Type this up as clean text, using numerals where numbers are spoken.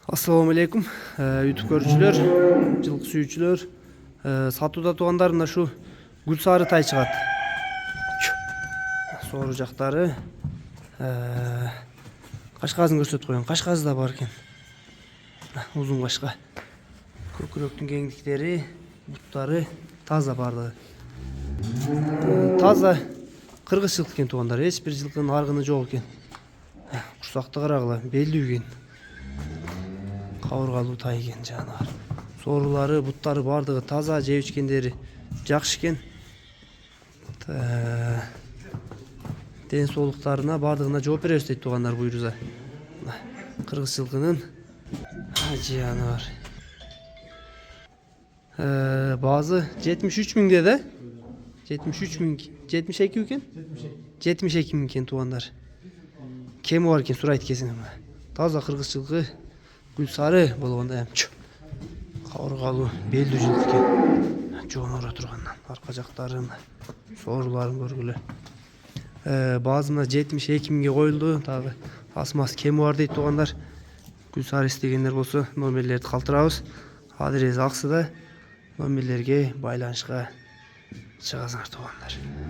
Assalamu alaikum YouTube көрүүчүлөр, жылкы сүйүүчүлөр. Сатууда туугандар мына шу гүл сары тай чыгат. Сору жактары кашказын көрсөтүп коюн. Кашказы да бар экен. Узун кашка. Көкүрөктүн кеңдиктери, буттары таза бардыгы. Таза кыргыз жылкы экен туугандар. Эч бир жылкынын аргыны жок экен. Курсакты карагыла, белдүү экен. Кабыргалуу тай экен жанагы. Сорулары, буттары бардыгы таза, жеп ичкендери жакшы экен. Ден соолуктарына бардыгына жооп беребиз дейт туугандар буйруза. Кыргыз жылкынын жыяны бар. Баазы 73 миңде да? 73 миң, 72 экен? 72 миң экен туугандар. Кеми бар экен сурайт кесиң. Таза кыргыз жылкы гүл сары болгондо кабыргалуу, белдүү жылкы экен. Жоонора тургандан арка жактарын, сооруларын көргүлө. Баазына 72 миңге коюлду. Дагы асмасы кеми бар дейт туугандар. Гүл сары истегендер болсо номерлерди калтырабыз. Адрес аксыда. Номерлерге байланышка чыгасыңар туугандар.